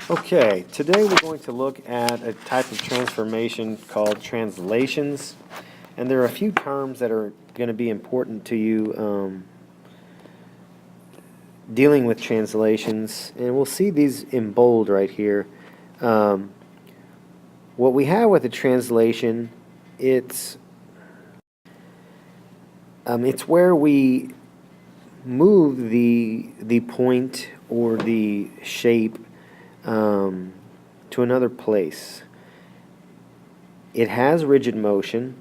Okay, today we're going to look at a type of transformation called translations, and there are a few terms that are going to be important to you dealing with translations, and we'll see these in bold right here. Um, what we have with a translation, it's where we move the point or the shape to another place. It has rigid motion,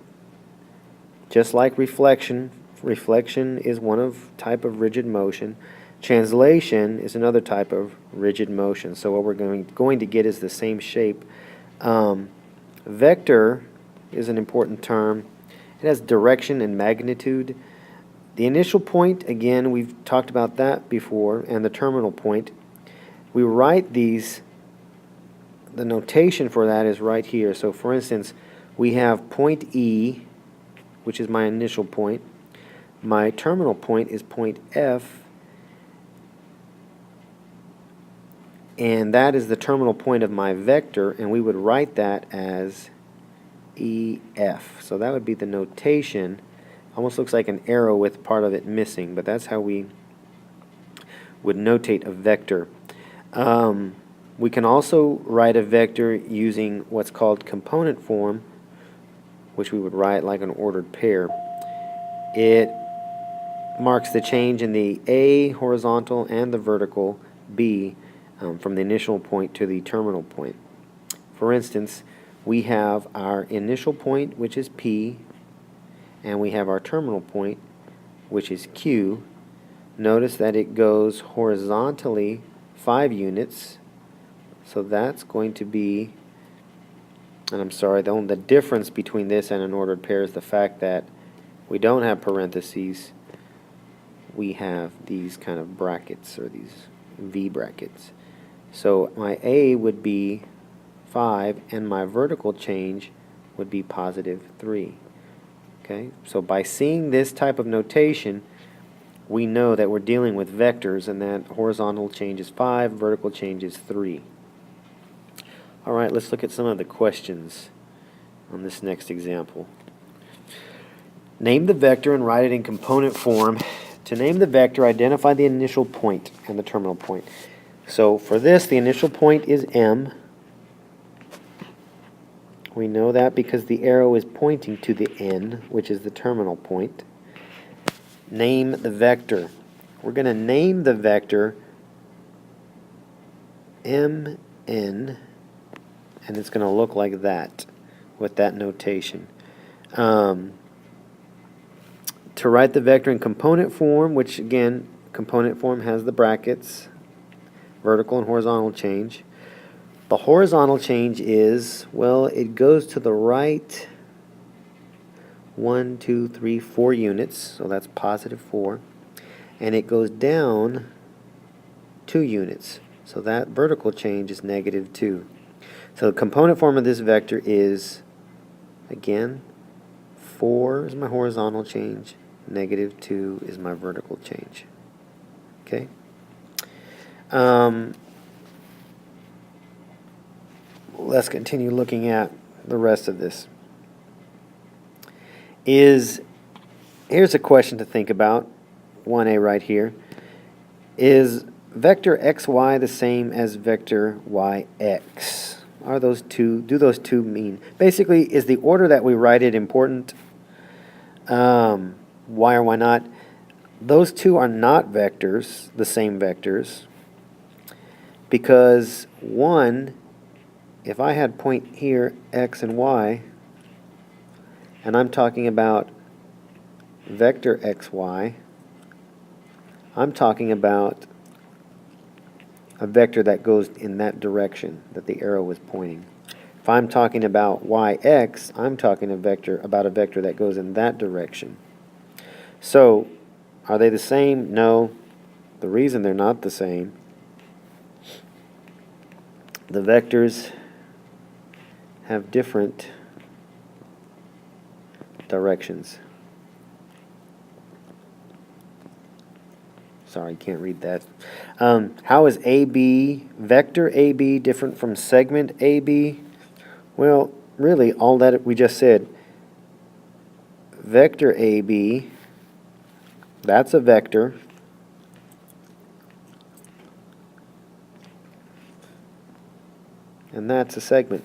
just like reflection. Reflection is one of type of rigid motion. Translation is another type of rigid motion. So what we're going to get is the same shape. Vector is an important term. It has direction and magnitude. The initial point, again, we've talked about that before, and the terminal point. We write these, the notation for that is right here. So for instance, we have point E, which is my initial point. My terminal point is point F, and that is the terminal point of my vector, and we would write that as EF. So that would be the notation. Almost looks like an arrow with part of it missing, but that's how we would notate a vector. We can also write a vector using what's called component form, which we would write like an ordered pair. It marks the change in the A horizontal and the vertical B from the initial point to the terminal point. For instance, we have our initial point, which is P, and we have our terminal point, which is Q. Notice that it goes horizontally 5 units, so that's going to be, and I'm sorry, the difference between this and an ordered pair is the fact that we don't have parentheses. We have these kind of brackets, or these V brackets. So my A would be 5, and my vertical change would be positive 3. Okay, so by seeing this type of notation, we know that we're dealing with vectors, and that horizontal change is 5, vertical change is 3. All right, let's look at some of the questions on this next example. Name the vector and write it in component form. To name the vector, identify the initial point and the terminal point. So for this, the initial point is M. We know that because the arrow is pointing to the N, which is the terminal point. Name the vector. We're going to name the vector MN, and it's going to look like that with that notation. To write the vector in component form, which again, component form has the brackets, vertical and horizontal change. The horizontal change is, well, it goes to the right 1, 2, 3, 4 units, so that's positive 4, and it goes down 2 units, so that vertical change is negative 2. So the component form of this vector is, again, 4 is my horizontal change, negative 2 is my vertical change. Okay? Let's continue looking at the rest of this. Here's a question to think about, 1A right here. Is vector xy the same as vector yx? Do those two mean? Basically, is the order that we write it important? Why or why not? Those two are not vectors, the same vectors, because one, if I had point here, x and y, and I'm talking about vector xy, I'm talking about a vector that goes in that direction that the arrow was pointing. If I'm talking about yx, I'm talking about a vector that goes in that direction. So, are they the same? No. The reason they're not the same, the vectors have different directions. Sorry, can't read that. How is AB, vector AB, different from segment AB? Well, really, all that we just said. Vector AB, that's a vector. And that's a segment.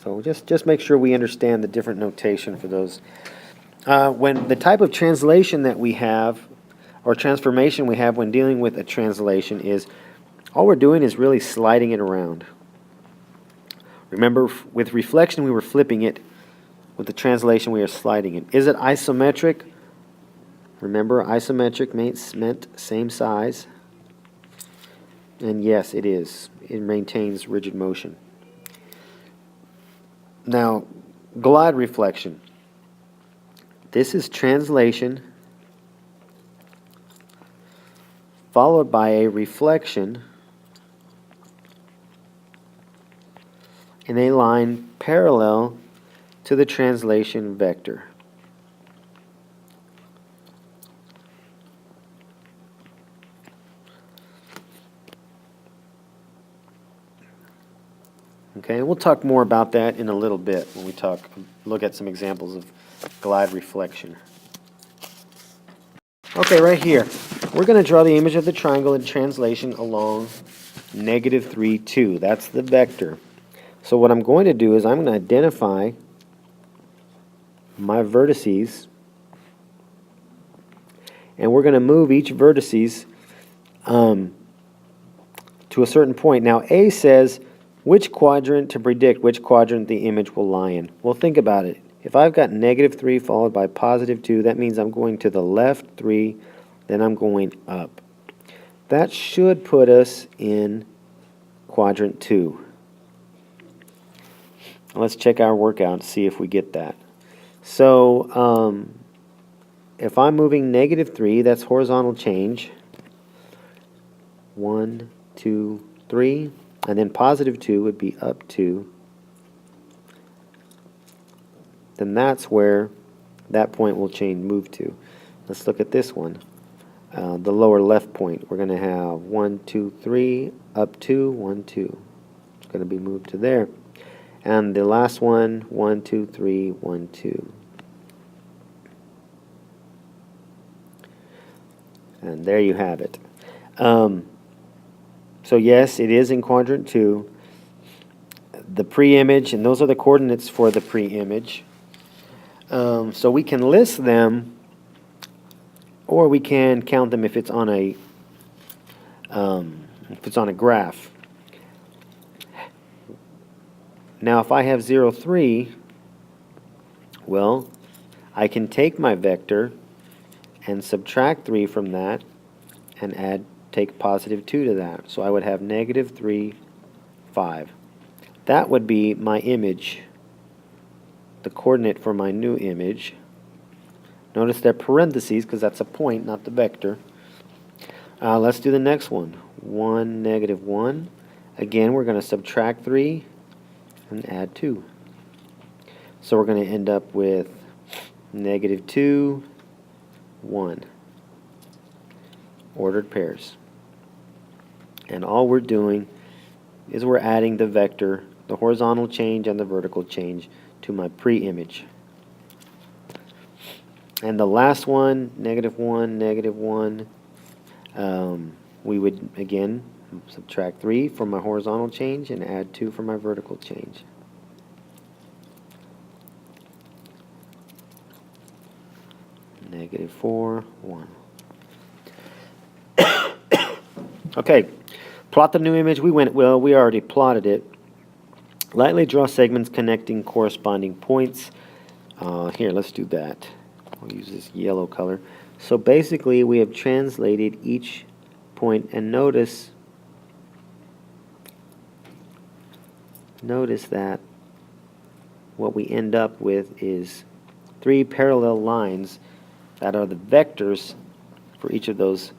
So just make sure we understand the different notation for those. When the type of translation that we have, or transformation we have when dealing with a translation is, all we're doing is really sliding it around. Remember, with reflection we were flipping it. With the translation we are sliding it. Is it isometric? Remember, isometric meant same size. And yes, it is. It maintains rigid motion. Now, glide reflection. This is translation followed by a reflection in a line parallel to the translation vector. Okay, and we'll talk more about that in a little bit when we look at some examples of glide reflection. Okay, right here, we're going to draw the image of the triangle in translation along -3, 2. That's the vector. So what I'm going to do is I'm going to identify my vertices, and we're going to move each vertices to a certain point. Now, A says which quadrant to predict which quadrant the image will lie in. Well, think about it. If I've got -3 followed by +2, that means I'm going to the left 3, then I'm going up. That should put us in quadrant 2. Let's check our workout and see if we get that. So, if I'm moving -3, that's horizontal change. 1, 2, 3. And then +2 would be up 2. Then that's where that point will move to. Let's look at this one. The lower left point. We're going to have 1, 2, 3, up 2, 1, 2. It's going to be moved to there. And the last one, 1, 2, 3, 1, 2. And there you have it. So yes, it is in quadrant 2. The pre-image, and those are the coordinates for the pre-image. So we can list them, or we can count them if it's on a graph. Now, if I have 0, 3, well, I can take my vector and subtract 3 from that, and take +2 to that. So I would have -3, 5. That would be my image, the coordinate for my new image. Notice they're parentheses because that's a point, not the vector. Let's do the next one. 1, -1. Again, we're going to subtract 3 and add 2. So we're going to end up with -2, 1. Ordered pairs. And all we're doing is we're adding the vector, the horizontal change and the vertical change, to my pre-image. And the last one, -1, -1, we would again subtract 3 from my horizontal change and add 2 for my vertical change. -4, 1. Okay, plot the new image. We already plotted it. Lightly draw segments connecting corresponding points. Here, let's do that. I'll use this yellow color. So basically, we have translated each point, and notice that what we end up with is 3 parallel lines that are the vectors for each of those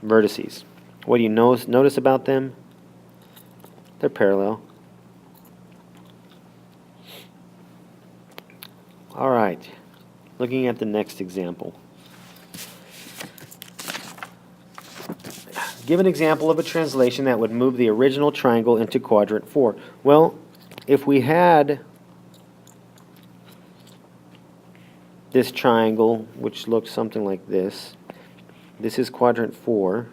vertices. What do you notice about them? They're parallel. All right. Looking at the next example. Give an example of a translation that would move the original triangle into quadrant 4. Well, if we had this triangle, which looked something like this, this is quadrant 4.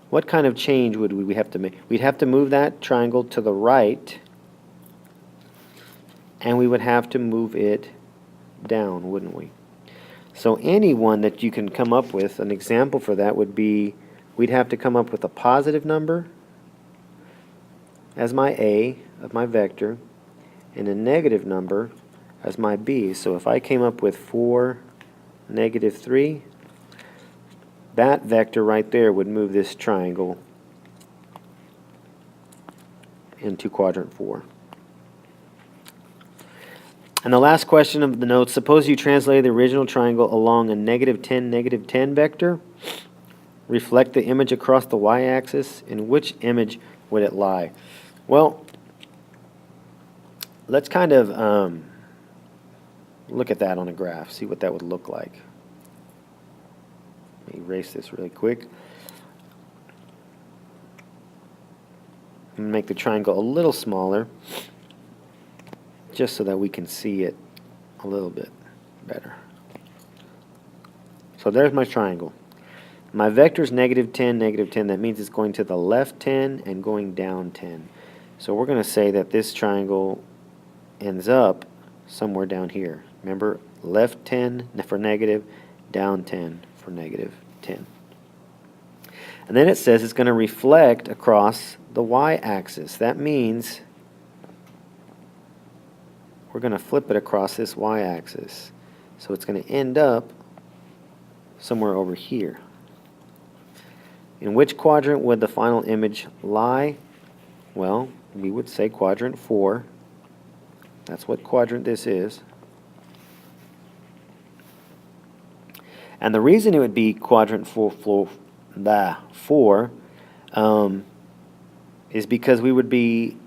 What kind of change would we have to make? We'd have to move that triangle to the right, and we would have to move it down, wouldn't we? So any one that you can come up with, an example for that would be, we'd have to come up with a positive number as my A of my vector, and a negative number as my B. So if I came up with 4, -3, that vector right there would move this triangle into quadrant 4. And the last question of the notes, suppose you translated the original triangle along a -10, -10 vector. Reflect the image across the y-axis. In which image would it lie? Well, let's kind of look at that on a graph, see what that would look like. Let me erase this really quick. And make the triangle a little smaller, just so that we can see it a little bit better. So there's my triangle. My vector is -10, -10. That means it's going to the left 10 and going down 10. So we're going to say that this triangle ends up somewhere down here. Remember, left 10 for negative, down 10 for -10. And then it says it's going to reflect across the y-axis. That means we're going to flip it across this y-axis. So it's going to end up somewhere over here. In which quadrant would the final image lie? Well, we would say quadrant 4. That's what quadrant this is. And the reason it would be quadrant 4 is because we would be,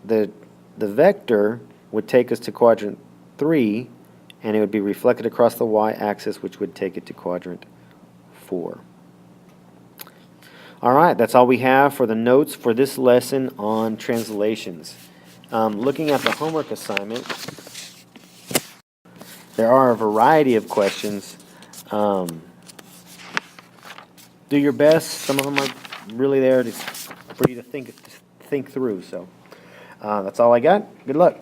the vector would take us to quadrant 3, and it would be reflected across the y-axis, which would take it to quadrant 4. All right, that's all we have for the notes for this lesson on translations. Looking at the homework assignment, there are a variety of questions. Do your best. Some of them are really there for you to think through. So that's all I got. Good luck.